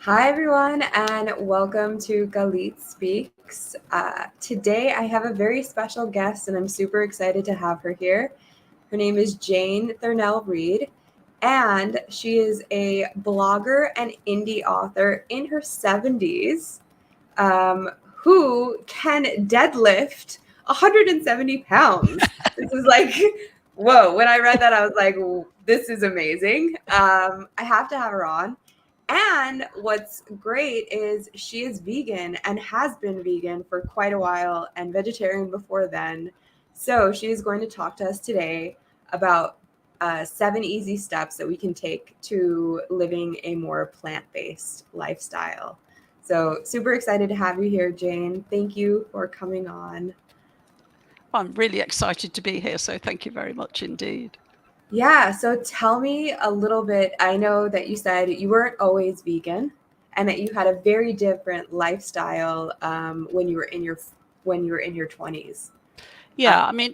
Hi, everyone, and welcome to Galit Speaks. Today, I have a very special guest, and I'm super excited to have her here. Her name is Jane Thurnell-Read, and she is a blogger and indie author in her 70s who can deadlift 170 pounds. This is like, whoa. When I read that, I was like, this is amazing. I have to have her on. And what's great is she is vegan and has been vegan for quite a while and vegetarian before then. So she is going to talk to us today about 7 easy steps that we can take to living a more plant-based lifestyle. So super excited to have you here, Jane. Thank you for coming on. I'm really excited to be here, so thank you very much indeed. Yeah, so tell me a little bit. I know that you said you weren't always vegan and that you had a very different lifestyle when you were in your 20s. Yeah, I mean,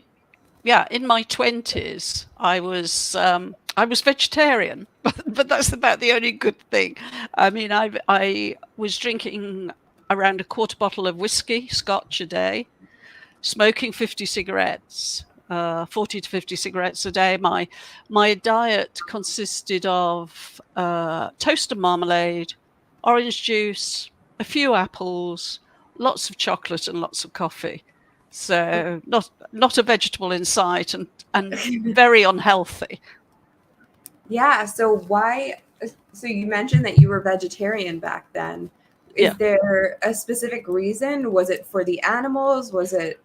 yeah, in my 20s, I was vegetarian, but that's about the only good thing. I mean, I was drinking around a quarter bottle of whisky, Scotch a day, smoking 50 cigarettes, 40 to 50 cigarettes a day. My diet consisted of toast and marmalade, orange juice, a few apples, lots of chocolate and lots of coffee. So not a vegetable in sight, and very unhealthy. Yeah, so you mentioned that you were vegetarian back then. Is Yeah. there a specific reason? Was it for the animals? Was it?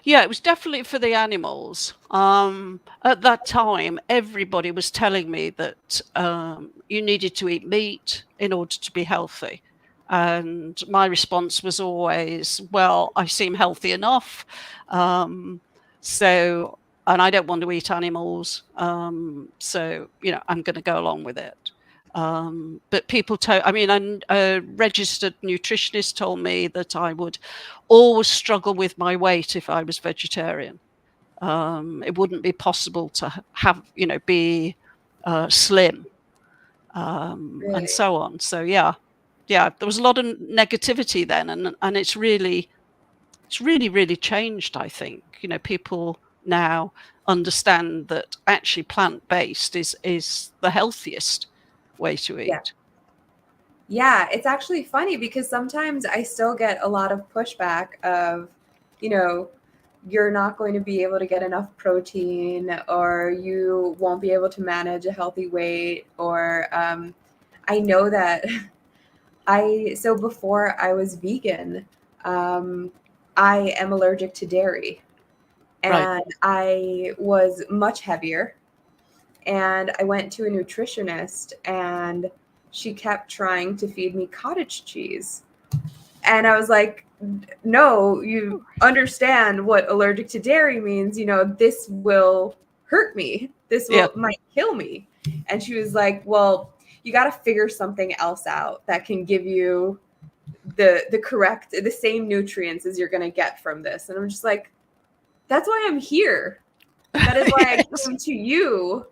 Yeah, it was definitely for the animals. At that time, everybody was telling me that you needed to eat meat in order to be healthy. And my response was always, well, I seem healthy enough. So, and I don't want to eat animals. So, I'm going to go along with it. But a registered nutritionist told me that I would always struggle with my weight if I was vegetarian. It wouldn't be possible to be slim, Really? and so on. So yeah, there was a lot of negativity then, and it's really changed. I think people now understand that actually plant-based is the healthiest way to eat. Yeah, it's actually funny because sometimes I still get a lot of pushback of, you're not going to be able to get enough protein, or you won't be able to manage a healthy weight, or I know that so before I was vegan, I am allergic to dairy, Right. and I was much heavier, and I went to a nutritionist, and she kept trying to feed me cottage cheese. And I was like, no, you understand what allergic to dairy means. This will hurt me. This might kill me. And she was like, well, you got to figure something else out that can give you the same nutrients as you're going to get from this. And I'm just like, that's why I'm here. That is why I came to you.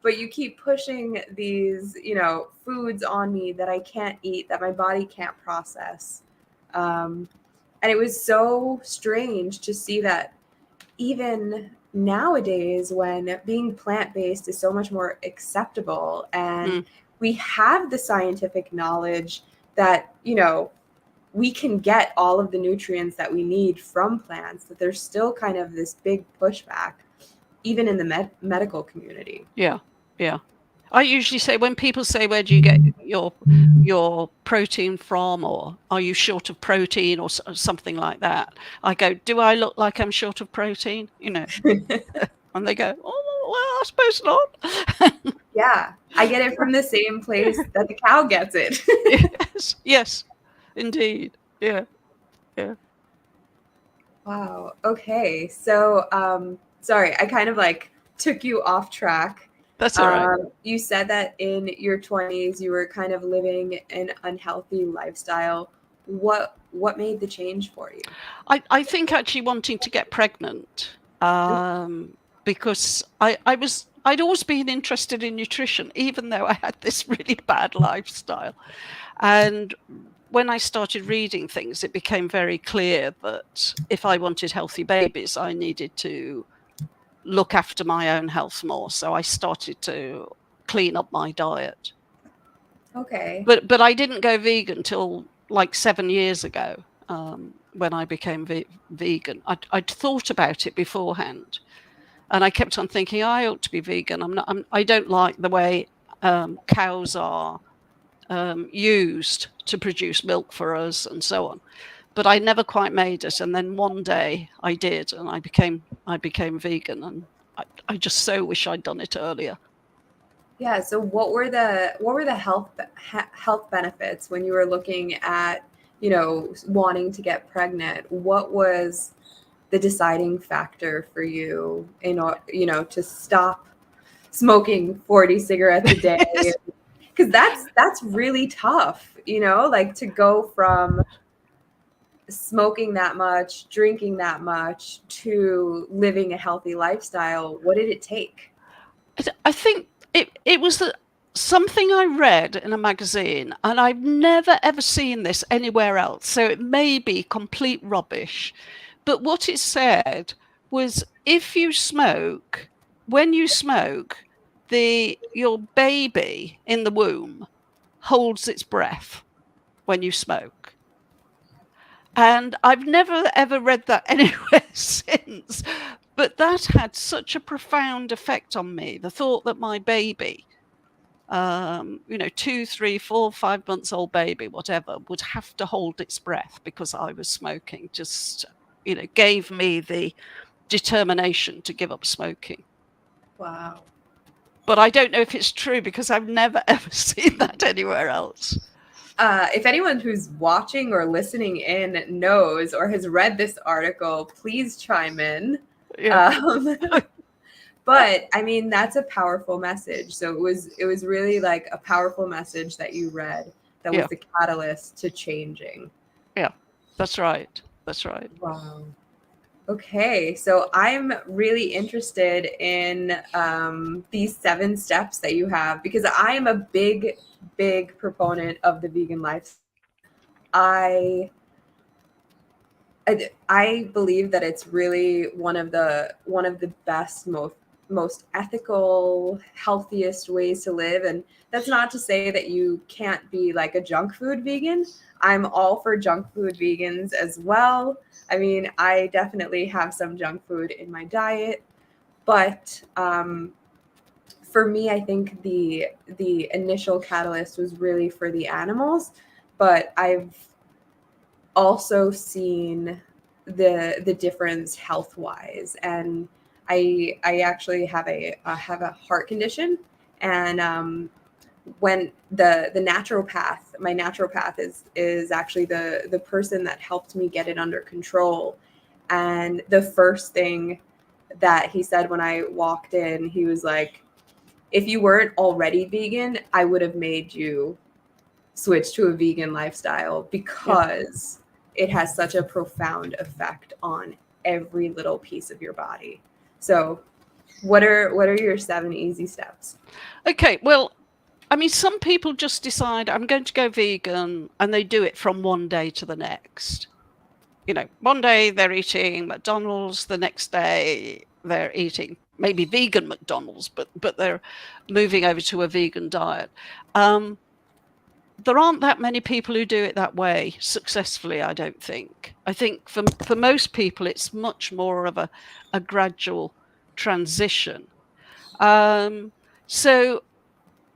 But you keep pushing these, foods on me that I can't eat, that my body can't process. And it was so strange to see that even nowadays, when being plant-based is so much more acceptable, and we have the scientific knowledge that, we can get all of the nutrients that we need from plants, that there's still kind of this big pushback, even in the medical community. Yeah. I usually say, when people say, where do you get your protein from, or are you short of protein, or something like that, I go, do I look like I'm short of protein? And they go, oh, well, I suppose not. Yeah, I get it from the same place that the cow gets it. Yes, yes, indeed. Yeah, yeah. Wow. Okay. So, sorry, I kind of like took you off track. That's all right. You said that in your 20s you were kind of living an unhealthy lifestyle. What made the change for you? I think actually wanting to get pregnant, because I'd always been interested in nutrition, even though I had this really bad lifestyle. And when I started reading things, it became very clear that if I wanted healthy babies, I needed to look after my own health more. So I started to clean up my diet. Okay. But I didn't go vegan till like 7 years ago, when I became vegan. I'd thought about it beforehand, and I kept on thinking I ought to be vegan. I don't like the way cows are used to produce milk for us and so on. But I never quite made it. And then one day I did, and I became vegan, and I just so wish I'd done it earlier. Yeah, so what were the health benefits when you were looking at, wanting to get pregnant? What was the deciding factor for you to stop smoking 40 cigarettes a day? Yes. Because that's really tough, like to go from smoking that much, drinking that much, to living a healthy lifestyle. What did it take? I think it was something I read in a magazine, and I've never ever seen this anywhere else. So it may be complete rubbish, but what it said was if you smoke, when you smoke, your baby in the womb holds its breath when you smoke. And I've never ever read that anywhere since. But that had such a profound effect on me. The thought that my baby, 2, 3, 4, 5 months old baby, whatever, would have to hold its breath because I was smoking, just, gave me the determination to give up smoking. Wow. But I don't know if it's true because I've never ever seen that anywhere else. If anyone who's watching or listening in knows or has read this article, please chime in. Yeah. But I mean, that's a powerful message. So it was really like a powerful message that you read that was the catalyst to changing. Yeah, that's right. That's right. Wow. Okay, so I'm really interested in these 7 steps that you have, because I am a big, big proponent of the vegan lifestyle. I believe that it's really one of the best, most ethical, healthiest ways to live. And that's not to say that you can't be like a junk food vegan. I'm all for junk food vegans as well. I mean, I definitely have some junk food in my diet, but for me, I think the initial catalyst was really for the animals, but I've also seen the difference health wise. And I actually have a heart condition, and when the naturopath, my naturopath is actually the person that helped me get it under control. And the first thing that he said when I walked in, he was like, if you weren't already vegan, I would have made you switch to a vegan lifestyle, because it has such a profound effect on every little piece of your body. So what are your 7 easy steps? Okay, well, I mean, some people just decide I'm going to go vegan, and they do it from one day to the next. One day they're eating McDonald's, the next day they're eating maybe vegan McDonald's, but they're moving over to a vegan diet. There aren't that many people who do it that way successfully, I don't think. I think for most people, it's much more of a gradual transition. So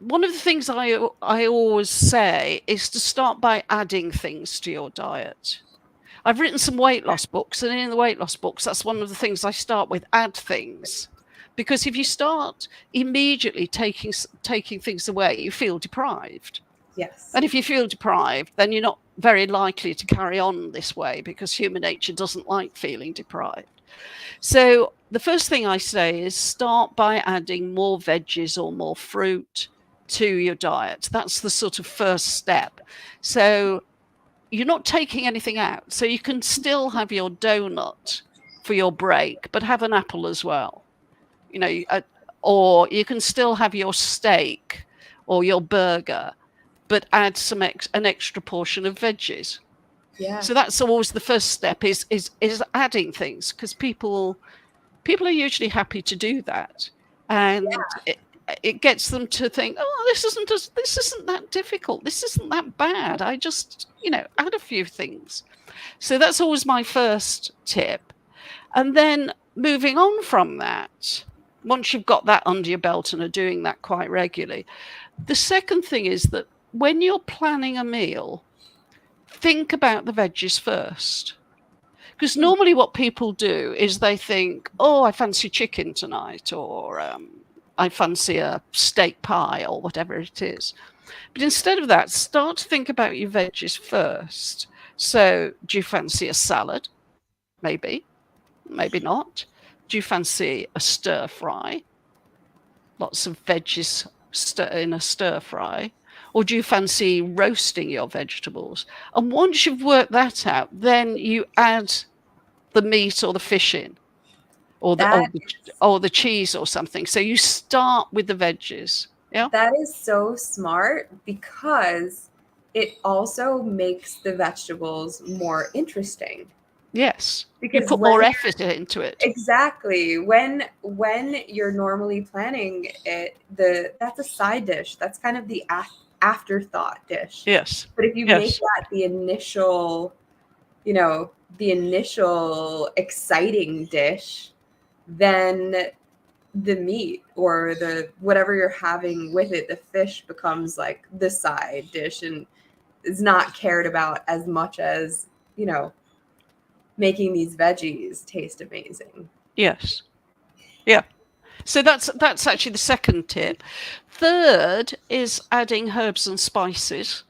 one of the things I always say is to start by adding things to your diet. I've written some weight loss books, and in the weight loss books, that's one of the things I start with: add things. Because if you start immediately taking things away, you feel deprived. Yes. And if you feel deprived, then you're not very likely to carry on this way, because human nature doesn't like feeling deprived. So the first thing I say is start by adding more veggies or more fruit to your diet. That's the sort of first step. So you're not taking anything out. So you can still have your donut for your break, but have an apple as well. You know, or you can still have your steak or your burger, but add an extra portion of veggies. Yeah. So that's always the first step, is adding things, because people are usually happy to do that, and it gets them to think, oh, this isn't that difficult, this isn't that bad, I just add a few things. So that's always my first tip. And then moving on from that, once you've got that under your belt and are doing that quite regularly, the second thing is that when you're planning a meal, think about the veggies first. Because normally what people do is they think, oh, I fancy chicken tonight, or I fancy a steak pie, or whatever it is. But instead of that, start to think about your veggies first. So do you fancy a salad? Maybe, maybe not. Do you fancy a stir fry? Lots of veggies in a stir fry. Or do you fancy roasting your vegetables? And once you've worked that out, then you add the meat or the fish in, or the cheese or something. So you start with the veggies. Yeah, that is so smart, because it also makes the vegetables more interesting. yes, Because you put more effort into it. Exactly. When you're normally planning it, that's a side dish. That's kind of the afterthought dish. Yes. But if you make that the initial, the initial exciting dish, then the meat or the whatever you're having with it, the fish, becomes like the side dish and is not cared about as much as, making these veggies taste amazing. Yes. Yeah. So that's actually the second tip. Third is adding herbs and spices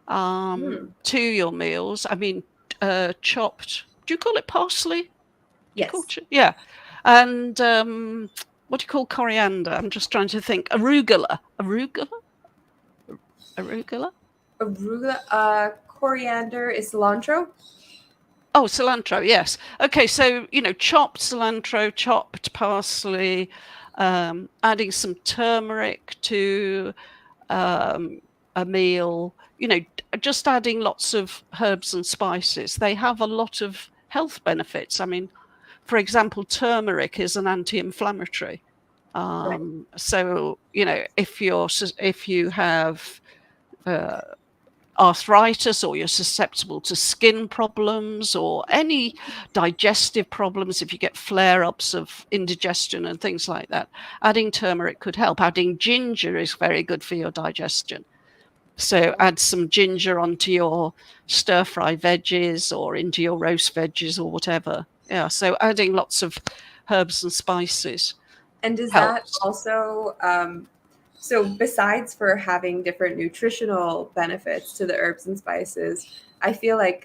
to your meals. I mean, chopped. Do you call it parsley? Yes. Yeah. And what do you call coriander? I'm just trying to think. Arugula. Coriander is cilantro. Oh, cilantro, yes. Okay, so, chopped cilantro, chopped parsley, adding some turmeric to a meal, just adding lots of herbs and spices. They have a lot of health benefits. I mean, for example, turmeric is an anti-inflammatory. Right. So, if you have arthritis, or you're susceptible to skin problems or any digestive problems, if you get flare-ups of indigestion and things like that, adding turmeric could help. Adding ginger is very good for your digestion. So add some ginger onto your stir-fry veggies or into your roast veggies or whatever. Yeah, so adding lots of herbs and spices. And does helps. that also so besides for having different nutritional benefits to the herbs and spices, I feel like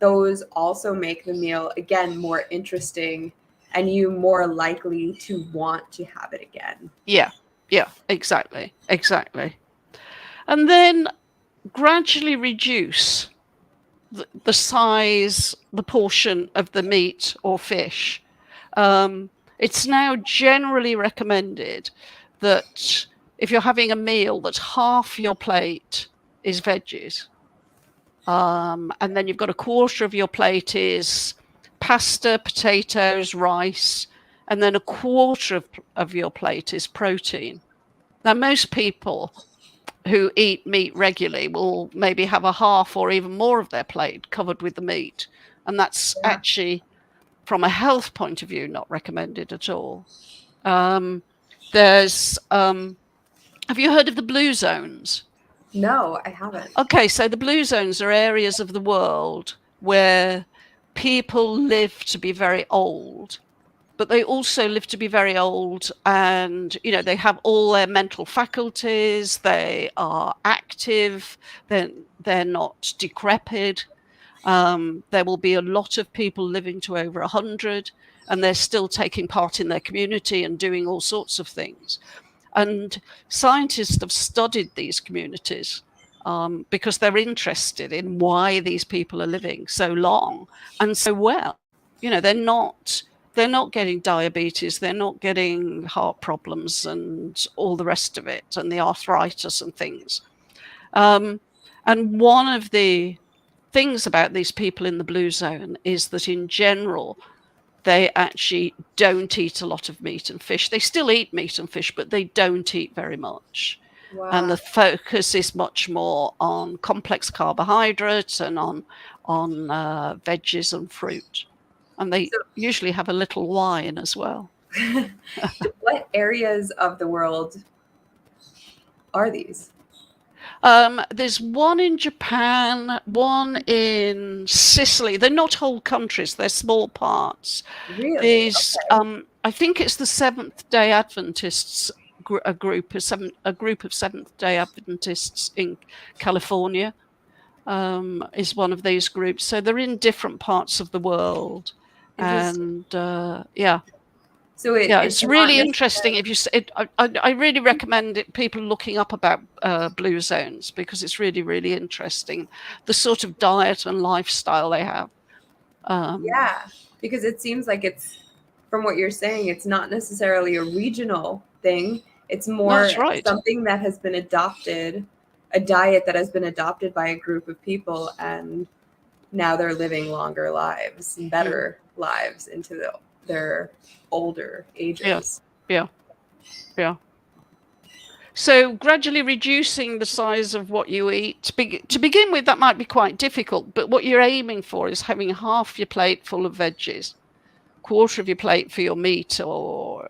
those also make the meal, again, more interesting and you more likely to want to have it again. Yeah, exactly. And then gradually reduce the size, the portion of the meat or fish. It's now generally recommended that if you're having a meal, that half your plate is veggies. And then you've got a quarter of your plate is pasta, potatoes, rice, and then a quarter of your plate is protein. Now, most people who eat meat regularly will maybe have a half or even more of their plate covered with the meat. And that's actually, from a health point of view, not recommended at all. Have you heard of the blue zones? No, I haven't. Okay, so the blue zones are areas of the world where people live to be very old. but they also live to be very old, and they have all their mental faculties, they are active, they're not decrepit. There will be a lot of people living to over 100, and they're still taking part in their community and doing all sorts of things. And scientists have studied these communities because they're interested in why these people are living so long and so well. They're not getting diabetes, they're not getting heart problems and all the rest of it, and the arthritis and things. And one of the things about these people in the blue zone is that in general, they actually don't eat a lot of meat and fish. They still eat meat and fish, but they don't eat very much. Wow. And the focus is much more on complex carbohydrates and on veggies and fruit. And they usually have a little wine as well. What areas of the world are these? There's one in Japan, one in Sicily. They're not whole countries, they're small parts. Really? There's, Okay. I think it's the Seventh-day Adventists, a group of Seventh-day Adventists in California is one of these groups. So they're in different parts of the world. And yeah. So it's really interesting. If I really recommend people looking up about blue zones, because it's really, really interesting, the sort of diet and lifestyle they have. Yeah, because it seems like it's, from what you're saying, it's not necessarily a regional thing. It's more something that has been adopted, a diet that has been adopted by a group of people, and now they're living longer lives and better lives into their older ages. Yeah. So gradually reducing the size of what you eat. To begin with, that might be quite difficult, but what you're aiming for is having half your plate full of veggies, quarter of your plate for your meat or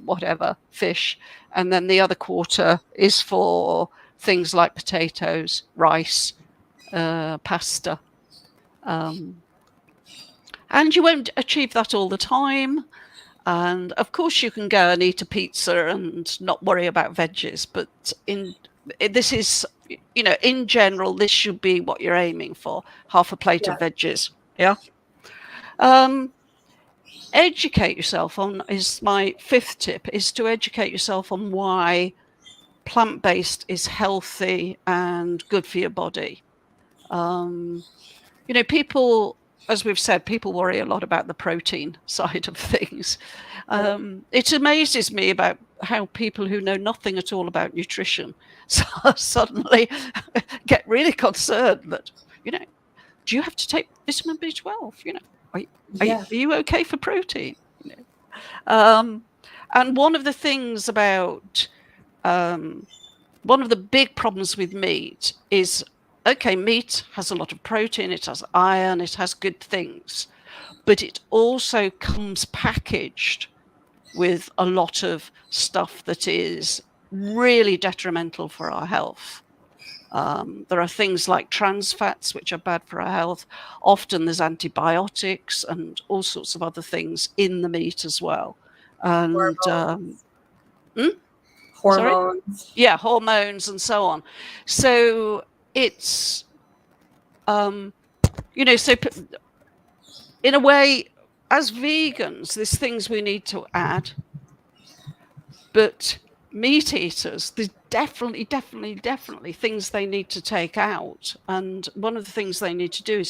whatever, fish, and then the other quarter is for things like potatoes, rice, pasta. And you won't achieve that all the time. And of course you can go and eat a pizza and not worry about veggies, but this is, in general, this should be what you're aiming for, half a plate of veggies. Yeah. Educate yourself on, is my fifth tip, is to educate yourself on why plant-based is healthy and good for your body. People, as we've said, people worry a lot about the protein side of things. It amazes me about how people who know nothing at all about nutrition suddenly get really concerned that, do you have to take vitamin B12? Are you okay for protein? And one of the things about, one of the big problems with meat is, okay, meat has a lot of protein, it has iron, it has good things, but it also comes packaged with a lot of stuff that is really detrimental for our health. There are things like trans fats, which are bad for our health. Often there's antibiotics and all sorts of other things in the meat as well. And hormones. Sorry? Yeah, hormones and so on. So it's, so in a way, as vegans, there's things we need to add, but meat eaters, there's definitely things they need to take out. And one of the things they need to do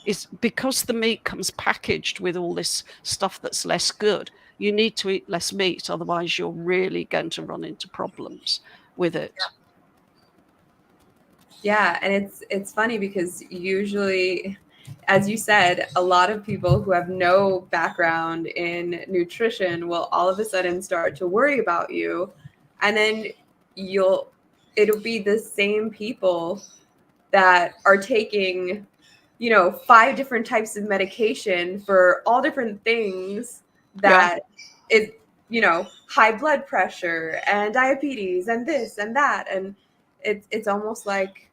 is because the meat comes packaged with all this stuff that's less good, you need to eat less meat, otherwise you're really going to run into problems with it. Yeah, and it's funny because usually, as you said, a lot of people who have no background in nutrition will all of a sudden start to worry about you, and then it'll be the same people that are taking 5 different types of medication for all different things that is high blood pressure and diabetes and this and that, and it's almost like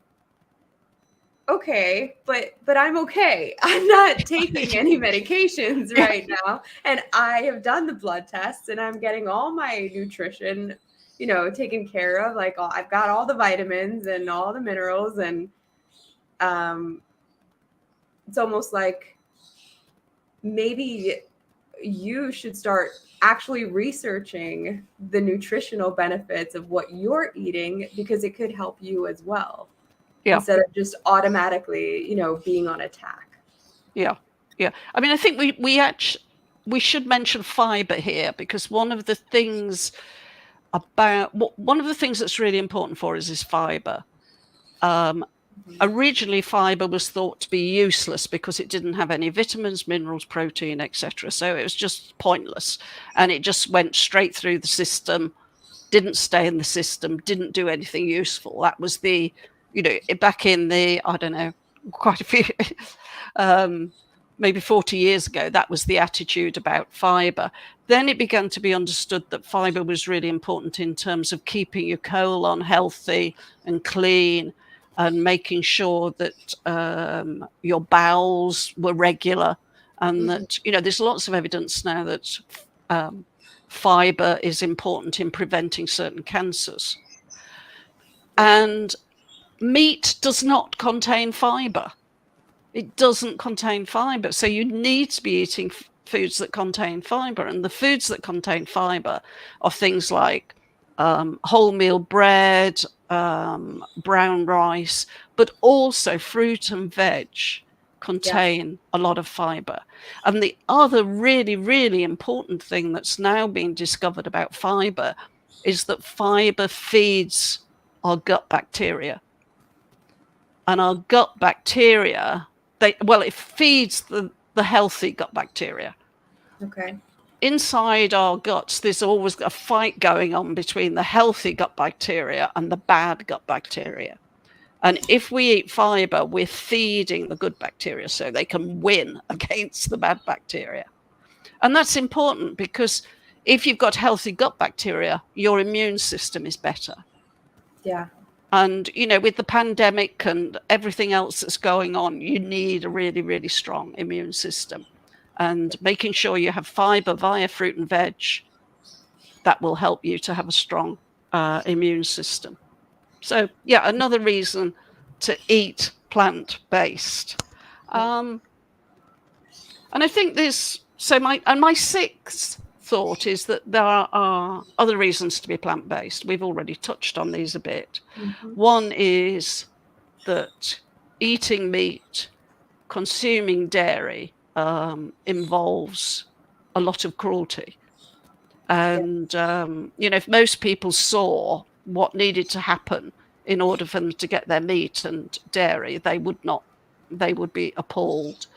okay, but I'm okay. I'm not taking any medications right now. And I have done the blood tests and I'm getting all my nutrition, taken care of. Like I've got all the vitamins and all the minerals, and it's almost like maybe you should start actually researching the nutritional benefits of what you're eating, because it could help you as well. Yeah. Instead of just automatically, being on attack. Yeah. I mean, I think we should mention fiber here, because one of the things that's really important for us is fiber. Originally, fiber was thought to be useless because it didn't have any vitamins, minerals, protein, etc. So it was just pointless, and it just went straight through the system, didn't stay in the system, didn't do anything useful. That was back in the, I don't know, quite a few, maybe 40 years ago, that was the attitude about fiber. Then it began to be understood that fiber was really important in terms of keeping your colon healthy and clean, and making sure that your bowels were regular, and that, there's lots of evidence now that fiber is important in preventing certain cancers. And meat does not contain fiber. It doesn't contain fiber. So you need to be eating foods that contain fiber. And the foods that contain fiber are things like wholemeal bread, brown rice, but also fruit and veg contain a lot of fiber. And the other really, really important thing that's now being discovered about fiber is that fiber feeds our gut bacteria. And our gut bacteria, it feeds the healthy gut bacteria. Okay. Inside our guts, there's always a fight going on between the healthy gut bacteria and the bad gut bacteria. And if we eat fiber, we're feeding the good bacteria so they can win against the bad bacteria. And that's important, because if you've got healthy gut bacteria, your immune system is better. Yeah. And, with the pandemic and everything else that's going on, you need a really, really strong immune system. And making sure you have fiber via fruit and veg, that will help you to have a strong immune system. So, another reason to eat plant-based. And I think my sixth thought is that there are other reasons to be plant-based. We've already touched on these a bit. One is that eating meat, consuming dairy, involves a lot of cruelty. And, if most people saw what needed to happen in order for them to get their meat and dairy, they would be appalled.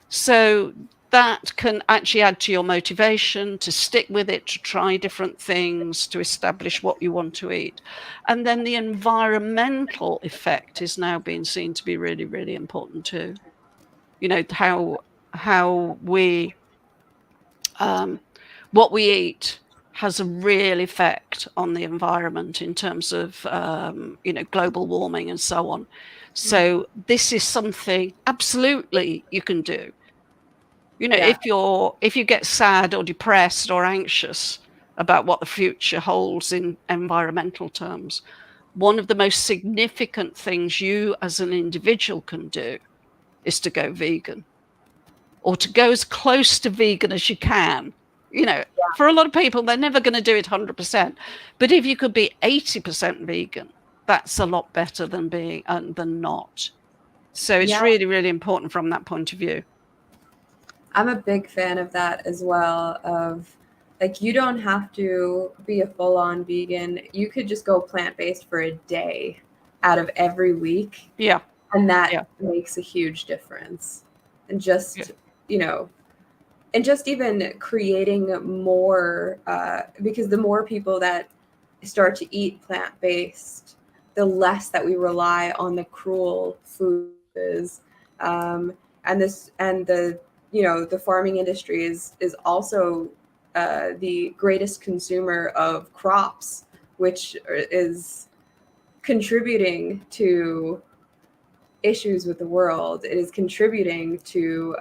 So that can actually add to your motivation to stick with it, to try different things, to establish what you want to eat. And then the environmental effect is now being seen to be really, really important too. How we, what we eat has a real effect on the environment in terms of, global warming and so on. So this is something absolutely you can do. If you get sad or depressed or anxious about what the future holds in environmental terms, one of the most significant things you as an individual can do is to go vegan, or to go as close to vegan as you can. For a lot of people, they're never going to do it 100%. But if you could be 80% vegan, that's a lot better than being than not. So it's really, really important from that point of view. I'm a big fan of that as well. Of like, you don't have to be a full-on vegan. You could just go plant-based for a day out of every week. Yeah. And that makes a huge difference. And just, and just even creating more, because the more people that start to eat plant-based, the less that we rely on the cruel foods. The farming industry is also the greatest consumer of crops, which is contributing to issues with the world. It is contributing to,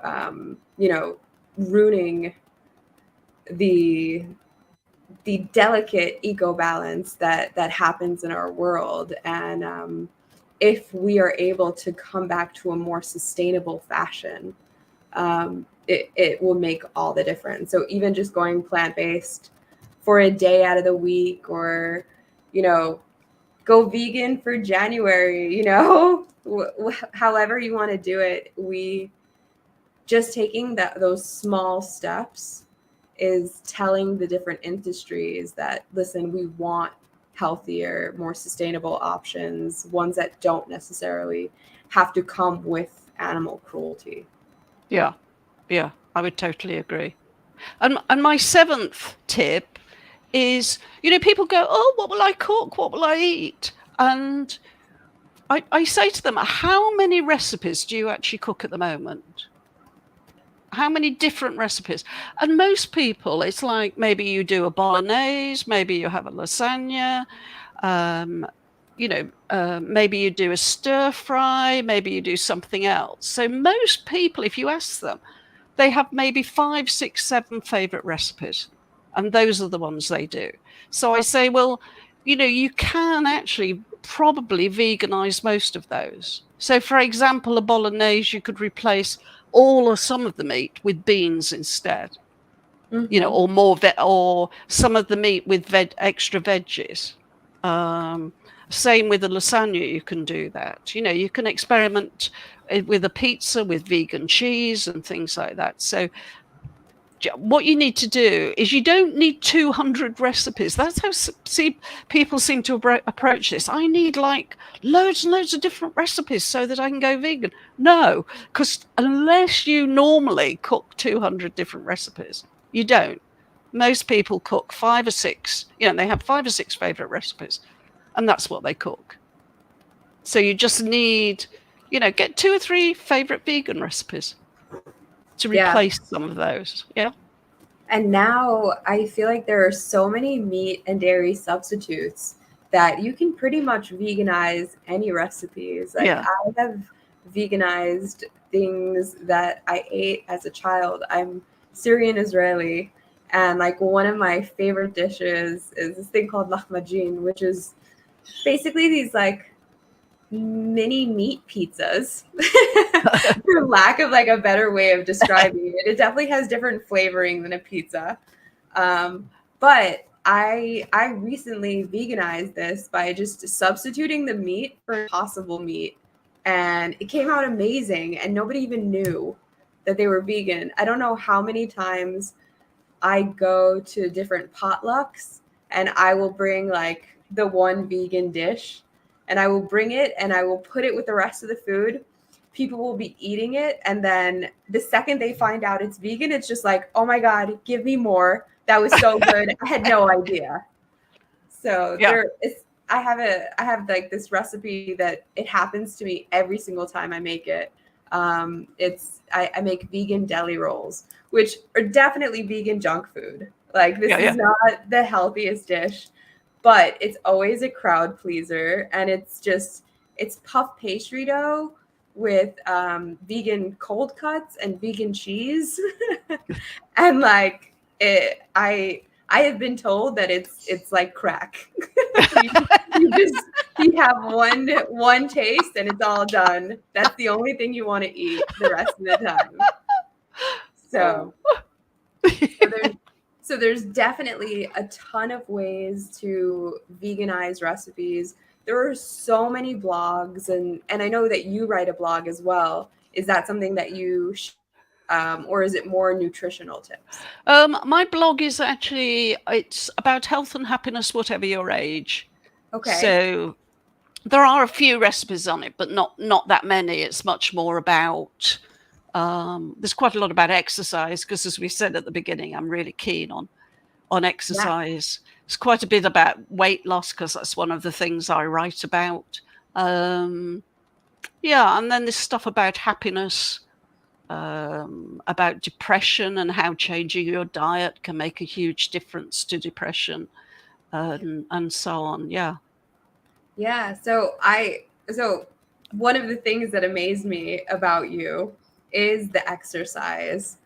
ruining the delicate eco balance that happens in our world. And if we are able to come back to a more sustainable fashion, it will make all the difference. So even just going plant-based for a day out of the week, or, go vegan for January, however you want to do it, we just taking those small steps is telling the different industries that, listen, we want healthier, more sustainable options, ones that don't necessarily have to come with animal cruelty. Yeah, I would totally agree. And my seventh tip is, people go, oh, what will I cook? What will I eat? And I say to them, how many recipes do you actually cook at the moment? How many different recipes? And most people, it's like maybe you do a bolognese, maybe you have a lasagna, maybe you do a stir fry, maybe you do something else. So most people, if you ask them, they have maybe 5, 6, 7 favorite recipes, and those are the ones they do. So I say, well, you can actually probably veganize most of those. So for example, a bolognese, you could replace all or some of the meat with beans instead, or more or some of the meat with extra veggies. Same with a lasagna, you can do that. You can experiment with a pizza with vegan cheese and things like that. So what you need to do is, you don't need 200 recipes. That's how people seem to approach this. I need like loads and loads of different recipes so that I can go vegan. No, because unless you normally cook 200 different recipes, you don't. Most people cook 5 or 6. They have 5 or 6 favorite recipes, and that's what they cook. So you just need, get 2 or 3 favorite vegan recipes to replace some of those. Yeah. And now I feel like there are so many meat and dairy substitutes that you can pretty much veganize any recipes. Like, I have veganized things that I ate as a child. I'm Syrian Israeli, and like one of my favorite dishes is this thing called Lahmajin, which is basically these like mini meat pizzas, for lack of like a better way of describing it. It definitely has different flavoring than a pizza. But I recently veganized this by just substituting the meat for impossible meat, and it came out amazing, and nobody even knew that they were vegan. I don't know how many times I go to different potlucks and I will bring like the one vegan dish, and I will bring it and I will put it with the rest of the food. People will be eating it, and then the second they find out it's vegan, it's just like, oh my God, give me more. That was so good. I had no idea. So I have like this recipe that it happens to me every single time I make it. I make vegan deli rolls, which are definitely vegan junk food. Like, this is not the healthiest dish, but it's always a crowd pleaser. And it's puff pastry dough with vegan cold cuts and vegan cheese. And like I have been told that it's like crack. you have one taste and it's all done. That's the only thing you want to eat the rest of the time. So there's definitely a ton of ways to veganize recipes. There are so many blogs, and I know that you write a blog as well. Is that something that you or is it more nutritional tips? My blog is actually, it's about health and happiness, whatever your age. Okay. So there are a few recipes on it, but not that many. It's much more about, there's quite a lot about exercise, because as we said at the beginning, I'm really keen on exercise. Yeah. It's quite a bit about weight loss, because that's one of the things I write about. And then there's stuff about happiness, about depression and how changing your diet can make a huge difference to depression, and so on. Yeah. So one of the things that amazed me about you is the exercise.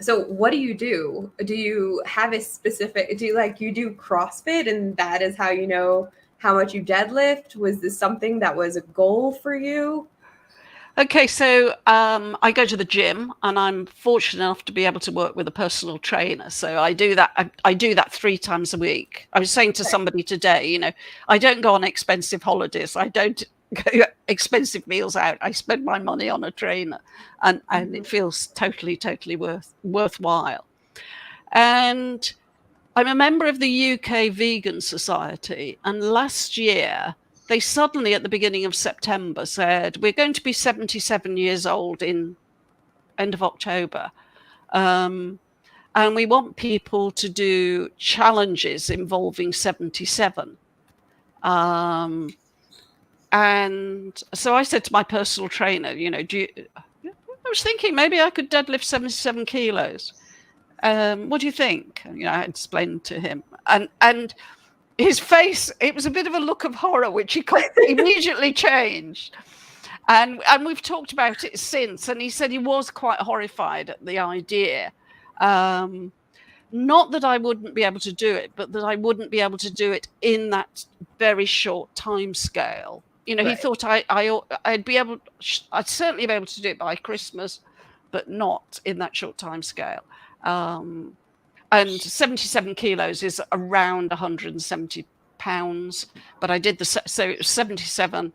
So what do you do? Do you have a specific, do you like, you do CrossFit and that is how you know how much you deadlift? Was this something that was a goal for you? Okay, so I go to the gym, and I'm fortunate enough to be able to work with a personal trainer. So I do that. I do that 3 times a week. I was saying to somebody today, you know, I don't go on expensive holidays. I don't go expensive meals out. I spend my money on a trainer, and it feels totally worthwhile. And I'm a member of the UK Vegan Society, and last year they suddenly, at the beginning of September, said we're going to be 77 years old in end of October, and we want people to do challenges involving 77. And so I said to my personal trainer, you know, I was thinking maybe I could deadlift 77 kilos. What do you think? You know, I explained to him, and his face, it was a bit of a look of horror, which he immediately changed. And we've talked about it since, and he said he was quite horrified at the idea. Not that I wouldn't be able to do it, but that I wouldn't be able to do it in that very short time scale. You know, he thought I'd certainly be able to do it by Christmas, but not in that short time scale. And 77 kilos is around 170 pounds, but I did so it was 77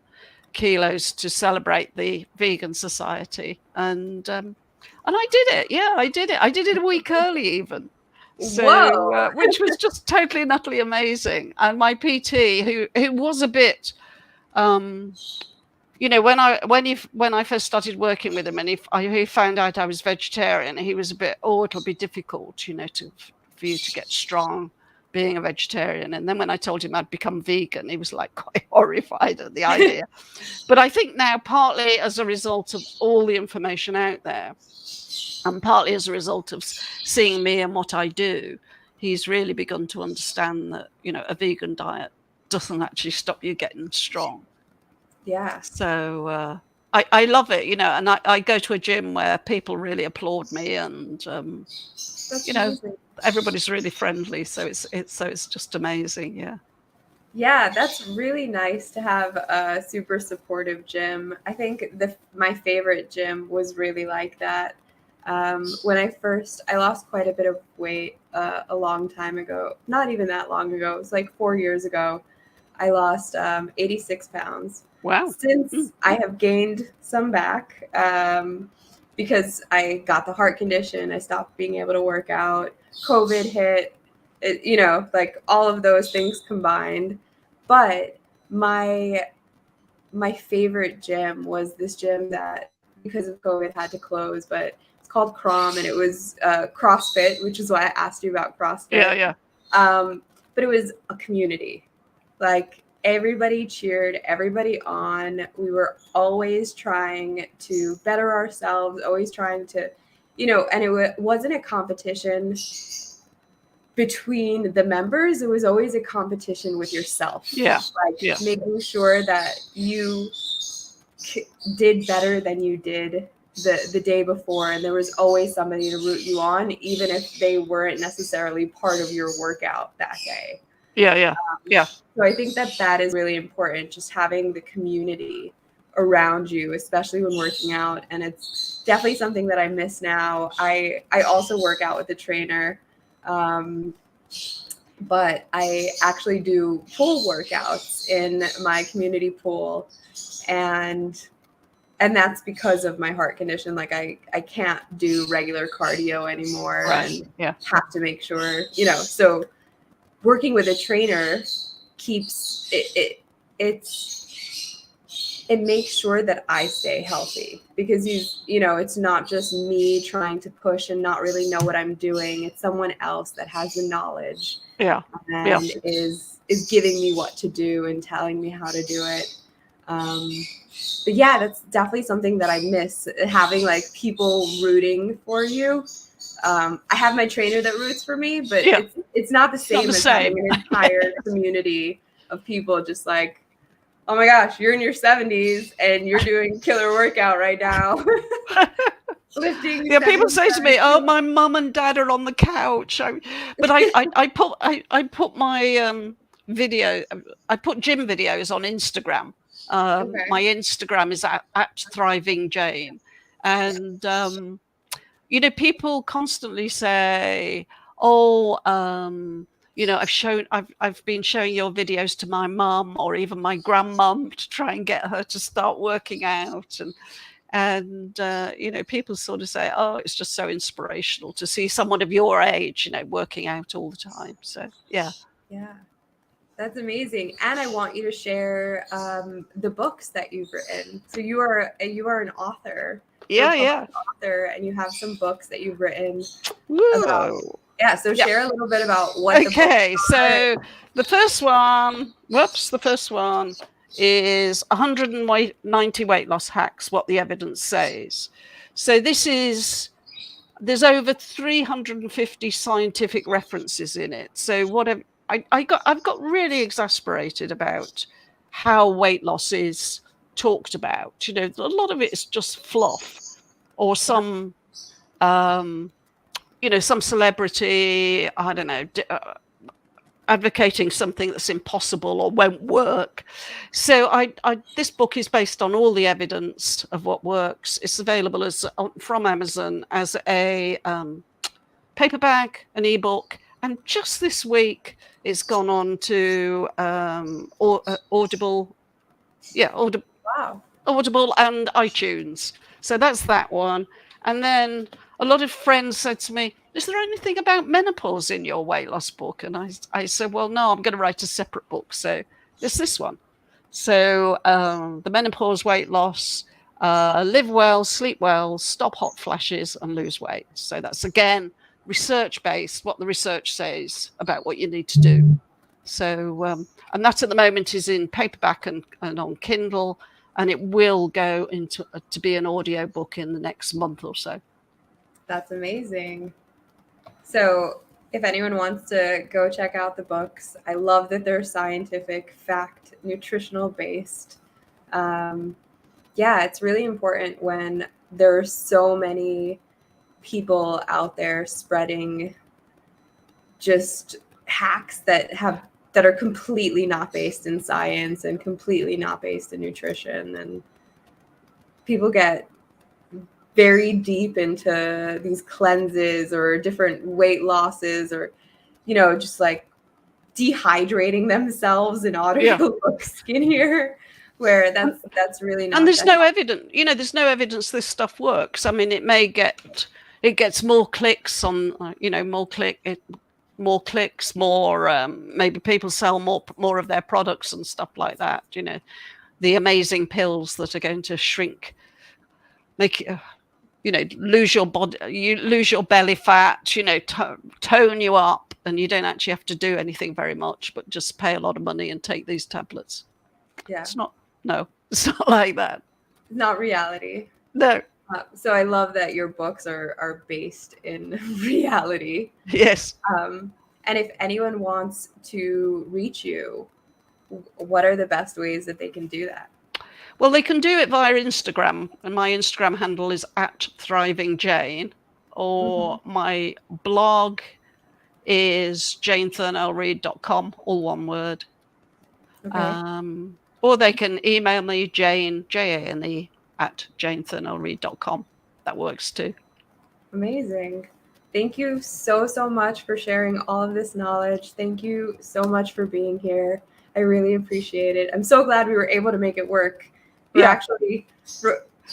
kilos to celebrate the Vegan Society, and I did it. Yeah, I did it. I did it a week early even. So, which was just totally and utterly amazing. And my PT, who was a bit, you know, when I first started working with him, and he found out I was vegetarian, he was a bit, it'll be difficult, you know, for you to get strong being a vegetarian. And then when I told him I'd become vegan, he was like quite horrified at the idea. But I think now, partly as a result of all the information out there, and partly as a result of seeing me and what I do, he's really begun to understand that, you know, a vegan diet doesn't actually stop you getting strong. Yeah. So I love it, you know, and I go to a gym where people really applaud me, and you know, amazing. Everybody's really friendly, so it's just amazing. Yeah, that's really nice to have a super supportive gym. I think my favorite gym was really like that. When I lost quite a bit of weight a long time ago. Not even that long ago. It was like 4 years ago. I lost 86 pounds. Wow. Since I have gained some back because I got the heart condition. I stopped being able to work out. COVID hit, you know, like all of those things combined. But my favorite gym was this gym that, because of COVID, had to close, but it's called Crom, and it was CrossFit, which is why I asked you about CrossFit. Yeah. But it was a community. Like, everybody cheered everybody on. We were always trying to better ourselves, always trying to, you know, and it wasn't a competition between the members. It was always a competition with yourself. Making sure that you did better than you did the day before, and there was always somebody to root you on, even if they weren't necessarily part of your workout that day. Yeah. So I think that is really important, just having the community around you, especially when working out. And it's definitely something that I miss now. I also work out with a trainer, but I actually do pool workouts in my community pool, and that's because of my heart condition. Like, I can't do regular cardio anymore, and have to make sure, you know, so working with a trainer keeps it makes sure that I stay healthy, because you know, it's not just me trying to push and not really know what I'm doing. It's someone else that has the knowledge and is giving me what to do and telling me how to do it. But yeah, that's definitely something that I miss, having like people rooting for you. I have my trainer that roots for me, but it's not the same as having an entire community of people just like oh my gosh, you're in your 70s and you're doing killer workout right now. Lifting Yeah, people say to 75 me, "Oh, kilos. my mum and dad are on the couch." But I put my video, I put gym videos on Instagram. Okay. My Instagram is at Thriving Jane, and you know, people constantly say, "Oh, I've been showing your videos to my mum or even my grandmum to try and get her to start working out." And you know, people sort of say, "Oh, it's just so inspirational to see someone of your age, you know, working out all the time." So yeah. Yeah. That's amazing. And I want you to share the books that you've written. So you are an author. You're a Yeah, yeah. published author, and you have some books that you've written about. Whoa. Yeah. So Yeah. share a little bit about what the books Okay, are. so the first one is 190 weight loss hacks, what the evidence says. So there's over 350 scientific references in it. So I've got really exasperated about how weight loss is talked about. You know, a lot of it is just fluff or some you know, some celebrity, I don't know, advocating something that's impossible or won't work. So this book is based on all the evidence of what works. It's available as from Amazon as a paperback, an ebook, and just this week it's gone on to Audible, yeah, Wow. Audible and iTunes. So that's that one. And then a lot of friends said to me, "Is there anything about menopause in your weight loss book?" And I said, "Well, no, I'm going to write a separate book. So there's this one." So the menopause weight loss, live well, sleep well, stop hot flashes, and lose weight. So that's again research based, what the research says about what you need to do. So and that at the moment is in paperback and on Kindle, and it will go into to be an audio book in the next month or so. That's amazing. So if anyone wants to go check out the books, I love that they're scientific, fact, nutritional based. Yeah, it's really important when there are so many people out there spreading just hacks that are completely not based in science and completely not based in nutrition, and people get very deep into these cleanses or different weight losses, or just like dehydrating themselves in order Yeah. to look skinnier, where that's really And not there's the no evidence, you know, there's no evidence this stuff works. I mean, it gets more clicks on, you know, more clicks, more maybe people sell more of their products and stuff like that. You know, the amazing pills that are going to make you know, lose your body, you lose your belly fat, you know, tone you up, and you don't actually have to do anything very much, but just pay a lot of money and take these tablets. Yeah, It's not, no, it's not like that. not reality. No. So I love that your books are based in reality. Yes. And if anyone wants to reach you, what are the best ways that they can do that? Well, they can do it via Instagram, and my Instagram handle is at Thriving Jane, or my blog is janethurnell-read.com, all one word. Okay. Or they can email me, Jane, Jane, at janethurnell-read.com. That works too. Amazing. Thank you so, so much for sharing all of this knowledge. Thank you so much for being here. I really appreciate it. I'm so glad we were able to make it work. We're Yeah. actually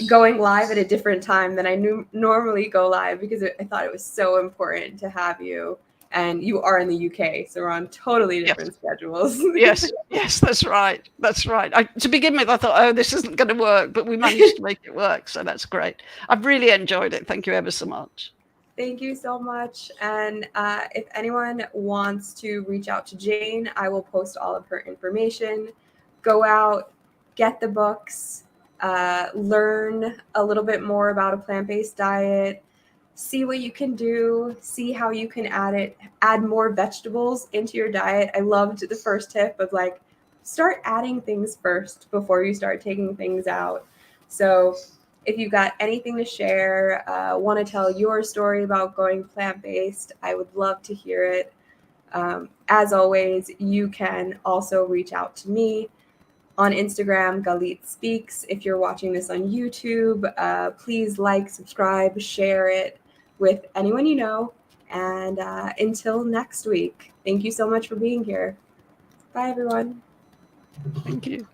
going live at a different time than I normally go live, because I thought it was so important to have you. And you are in the UK, so we're on totally different schedules. Yes, that's right. That's right. To begin with, I thought, oh, this isn't going to work, but we managed to make it work. So that's great. I've really enjoyed it. Thank you ever so much. Thank you so much. And if anyone wants to reach out to Jane, I will post all of her information. Go out, get the books, learn a little bit more about a plant-based diet, see what you can do, see how you can add more vegetables into your diet. I loved the first tip of like start adding things first before you start taking things out. So if you've got anything to share, want to tell your story about going plant-based, I would love to hear it. As always, you can also reach out to me on Instagram, Galit Speaks. If you're watching this on YouTube, please like, subscribe, share it with anyone you know. And until next week, thank you so much for being here. Bye, everyone. Thank you.